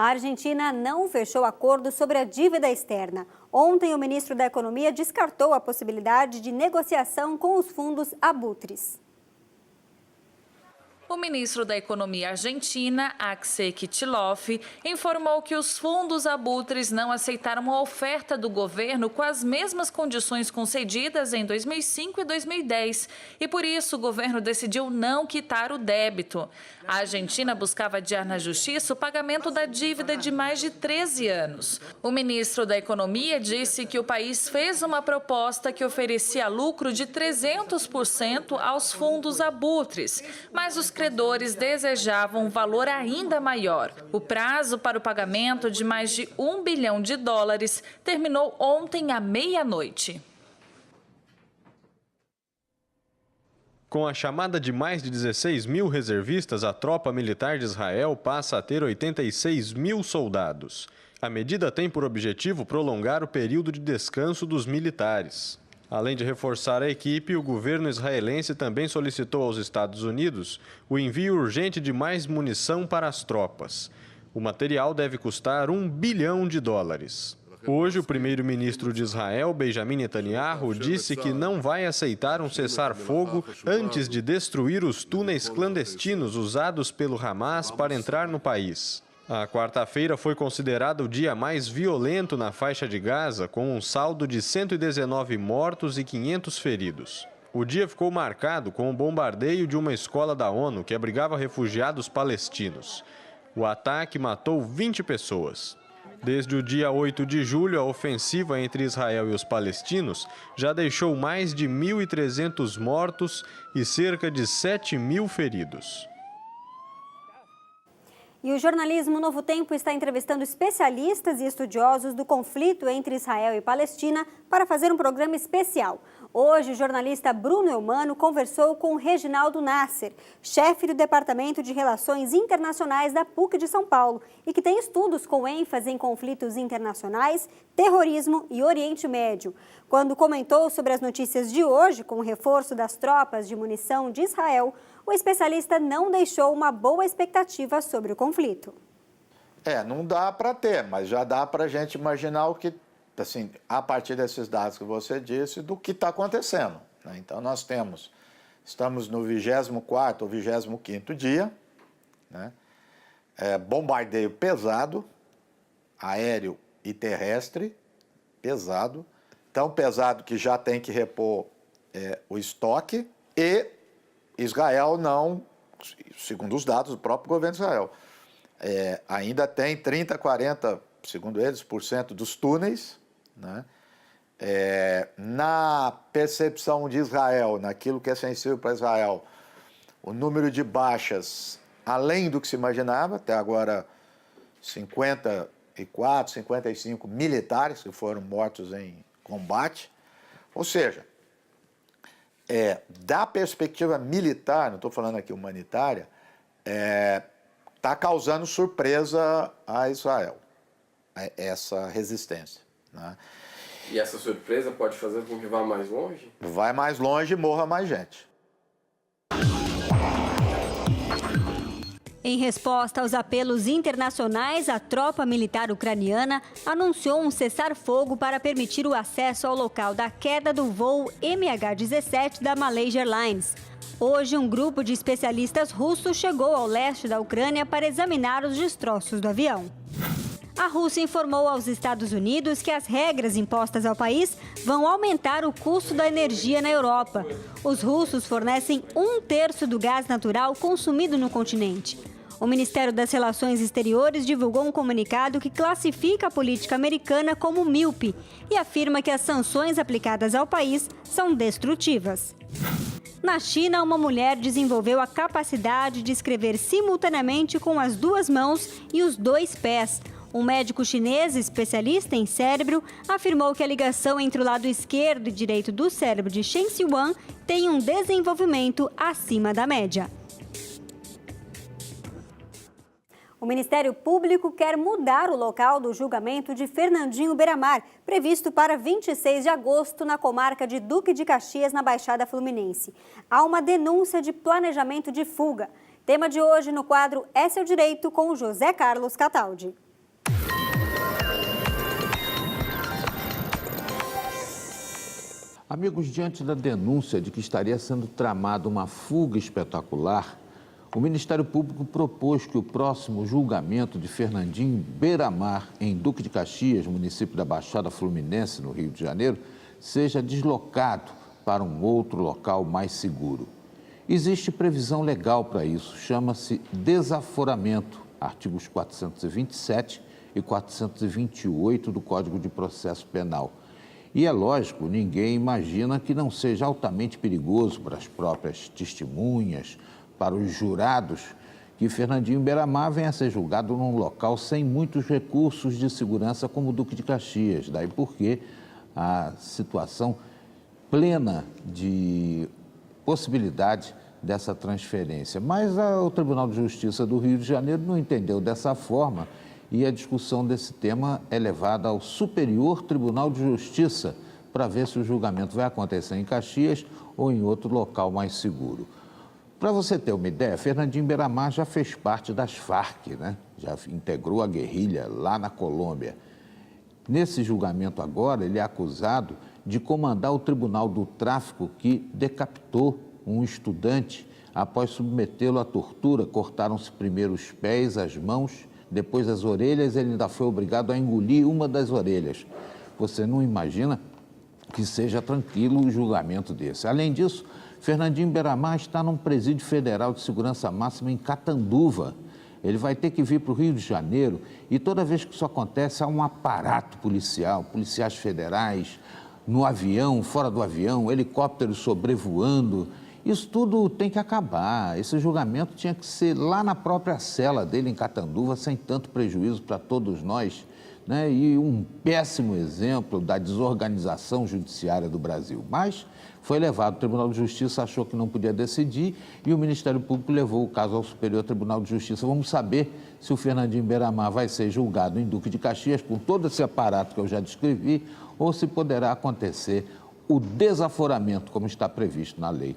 A Argentina não fechou acordo sobre a dívida externa. Ontem, o ministro da Economia descartou a possibilidade de negociação com os fundos abutres. O ministro da Economia argentina, Axel Kicillof, informou que os fundos abutres não aceitaram a oferta do governo com as mesmas condições concedidas em 2005 e 2010 e, por isso, o governo decidiu não quitar o débito. A Argentina buscava adiar na justiça o pagamento da dívida de mais de 13 anos. O ministro da Economia disse que o país fez uma proposta que oferecia lucro de 300% aos fundos abutres, mas os credores desejavam um valor ainda maior. O prazo para o pagamento de mais de $1 bilhão terminou ontem à meia-noite. Com a chamada de mais de 16 mil reservistas, a tropa militar de Israel passa a ter 86 mil soldados. A medida tem por objetivo prolongar o período de descanso dos militares. Além de reforçar a equipe, o governo israelense também solicitou aos Estados Unidos o envio urgente de mais munição para as tropas. O material deve custar $1 bilhão. Hoje, o primeiro-ministro de Israel, Benjamin Netanyahu, disse que não vai aceitar um cessar-fogo antes de destruir os túneis clandestinos usados pelo Hamas para entrar no país. A quarta-feira foi considerada o dia mais violento na faixa de Gaza, com um saldo de 119 mortos e 500 feridos. O dia ficou marcado com o bombardeio de uma escola da ONU que abrigava refugiados palestinos. O ataque matou 20 pessoas. Desde o dia 8 de julho, a ofensiva entre Israel e os palestinos já deixou mais de 1.300 mortos e cerca de 7.000 feridos. E o jornalismo Novo Tempo está entrevistando especialistas e estudiosos do conflito entre Israel e Palestina para fazer um programa especial. Hoje, o jornalista Bruno Eumano conversou com Reginaldo Nasser, chefe do Departamento de Relações Internacionais da PUC de São Paulo, e que tem estudos com ênfase em conflitos internacionais, terrorismo e Oriente Médio. Quando comentou sobre as notícias de hoje, com o reforço das tropas de munição de Israel, o especialista não deixou uma boa expectativa sobre o conflito. Não dá para ter, mas já dá para a gente imaginar o que, assim, a partir desses dados que você disse, do que está acontecendo, né? Então, nós estamos no 24º ou 25º dia, né? Bombardeio pesado, aéreo e terrestre, pesado, tão pesado que já tem que repor o estoque, e Israel não, segundo os dados do próprio governo de Israel, ainda tem 30%, 40%, segundo eles, dos túneis, né? Na percepção de Israel, naquilo que é sensível para Israel, o número de baixas, além do que se imaginava, até agora 54, 55 militares que foram mortos em combate, ou seja, da perspectiva militar, não estou falando aqui humanitária, está causando surpresa a Israel, essa resistência, né? E essa surpresa pode fazer com que vá mais longe? Vai mais longe e morra mais gente. Em resposta aos apelos internacionais, a tropa militar ucraniana anunciou um cessar-fogo para permitir o acesso ao local da queda do voo MH17 da Malaysia Airlines. Hoje, um grupo de especialistas russos chegou ao leste da Ucrânia para examinar os destroços do avião. A Rússia informou aos Estados Unidos que as regras impostas ao país vão aumentar o custo da energia na Europa. Os russos fornecem 1/3 do gás natural consumido no continente. O Ministério das Relações Exteriores divulgou um comunicado que classifica a política americana como míope e afirma que as sanções aplicadas ao país são destrutivas. Na China, uma mulher desenvolveu a capacidade de escrever simultaneamente com as 2 mãos e os 2 pés. Um médico chinês especialista em cérebro afirmou que a ligação entre o lado esquerdo e direito do cérebro de Chen Xiuan tem um desenvolvimento acima da média. O Ministério Público quer mudar o local do julgamento de Fernandinho Beiramar, previsto para 26 de agosto na comarca de Duque de Caxias, na Baixada Fluminense. Há uma denúncia de planejamento de fuga. Tema de hoje no quadro É Seu Direito, com José Carlos Cataldi. Amigos, diante da denúncia de que estaria sendo tramada uma fuga espetacular, o Ministério Público propôs que o próximo julgamento de Fernandinho Beiramar, em Duque de Caxias, município da Baixada Fluminense, no Rio de Janeiro, seja deslocado para um outro local mais seguro. Existe previsão legal para isso, chama-se desaforamento, artigos 427 e 428 do Código de Processo Penal. E é lógico, ninguém imagina que não seja altamente perigoso para as próprias testemunhas, para os jurados, que Fernandinho Beiramar venha a ser julgado num local sem muitos recursos de segurança como o Duque de Caxias. Daí porque a situação plena de possibilidade dessa transferência. Mas o Tribunal de Justiça do Rio de Janeiro não entendeu dessa forma e a discussão desse tema é levada ao Superior Tribunal de Justiça para ver se o julgamento vai acontecer em Caxias ou em outro local mais seguro. Para você ter uma ideia, Fernandinho Beiramar já fez parte das Farc, né? Já integrou a guerrilha lá na Colômbia. Nesse julgamento agora, ele é acusado de comandar o Tribunal do Tráfico que decapitou um estudante após submetê-lo à tortura. Cortaram-se primeiro os pés, as mãos, depois as orelhas, ele ainda foi obrigado a engolir uma das orelhas. Você não imagina que seja tranquilo um julgamento desse. Além disso, Fernandinho Beiramar está num presídio federal de segurança máxima em Catanduva. Ele vai ter que vir para o Rio de Janeiro e toda vez que isso acontece há um aparato policial, policiais federais, no avião, fora do avião, helicópteros sobrevoando. Isso tudo tem que acabar. Esse julgamento tinha que ser lá na própria cela dele em Catanduva, sem tanto prejuízo para todos nós, né? E um péssimo exemplo da desorganização judiciária do Brasil. Mas foi levado, o Tribunal de Justiça achou que não podia decidir e o Ministério Público levou o caso ao Superior Tribunal de Justiça. Vamos saber se o Fernandinho Beiramar vai ser julgado em Duque de Caxias, com todo esse aparato que eu já descrevi, ou se poderá acontecer o desaforamento, como está previsto na lei.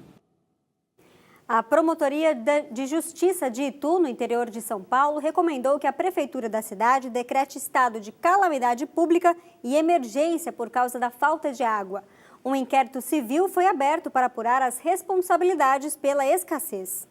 A Promotoria de Justiça de Itu, no interior de São Paulo, recomendou que a Prefeitura da cidade decrete estado de calamidade pública e emergência por causa da falta de água. Um inquérito civil foi aberto para apurar as responsabilidades pela escassez.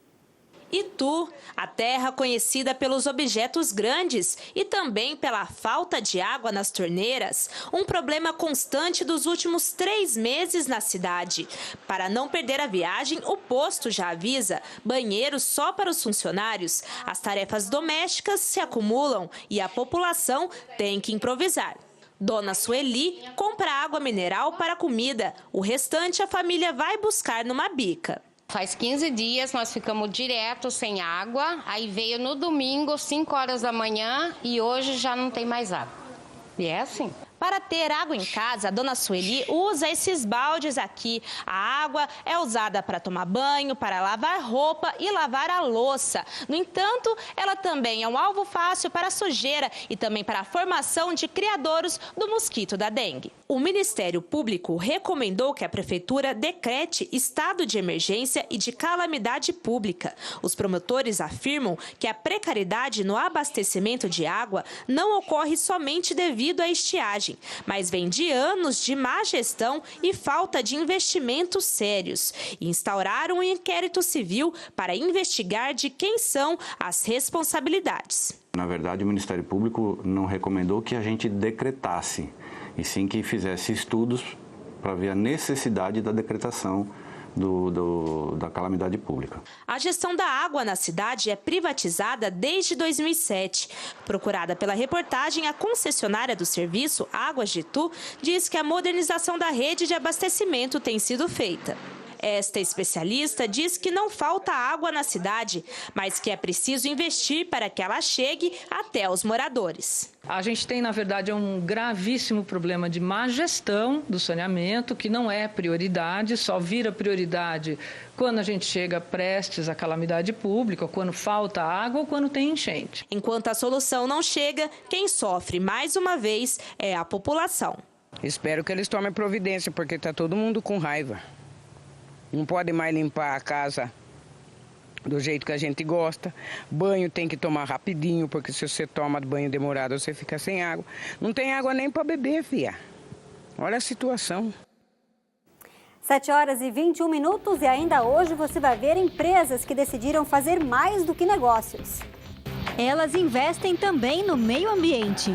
Itu, a terra conhecida pelos objetos grandes e também pela falta de água nas torneiras, um problema constante dos últimos 3 meses na cidade. Para não perder a viagem, o posto já avisa: banheiros só para os funcionários. As tarefas domésticas se acumulam e a população tem que improvisar. Dona Sueli compra água mineral para a comida. O restante a família vai buscar numa bica. Faz 15 dias nós ficamos direto sem água, aí veio no domingo, 5 horas da manhã e hoje já não tem mais água. E é assim. Para ter água em casa, a Dona Sueli usa esses baldes aqui. A água é usada para tomar banho, para lavar roupa e lavar a louça. No entanto, ela também é um alvo fácil para a sujeira e também para a formação de criadouros do mosquito da dengue. O Ministério Público recomendou que a Prefeitura decrete estado de emergência e de calamidade pública. Os promotores afirmam que a precariedade no abastecimento de água não ocorre somente devido à estiagem, mas vem de anos de má gestão e falta de investimentos sérios. E instauraram um inquérito civil para investigar de quem são as responsabilidades. Na verdade, o Ministério Público não recomendou que a gente decretasse, e sim que fizesse estudos para ver a necessidade da decretação da calamidade pública. A gestão da água na cidade é privatizada desde 2007. Procurada pela reportagem, a concessionária do serviço, Águas de Itu, diz que a modernização da rede de abastecimento tem sido feita. Esta especialista diz que não falta água na cidade, mas que é preciso investir para que ela chegue até os moradores. A gente tem, na verdade, um gravíssimo problema de má gestão do saneamento, que não é prioridade, só vira prioridade quando a gente chega prestes à calamidade pública, ou quando falta água ou quando tem enchente. Enquanto a solução não chega, quem sofre mais uma vez é a população. Espero que eles tomem providência, porque está todo mundo com raiva. Não pode mais limpar a casa do jeito que a gente gosta. Banho tem que tomar rapidinho, porque se você toma banho demorado, você fica sem água. Não tem água nem para beber, filha. Olha a situação. 7h21 e ainda hoje você vai ver empresas que decidiram fazer mais do que negócios. Elas investem também no meio ambiente.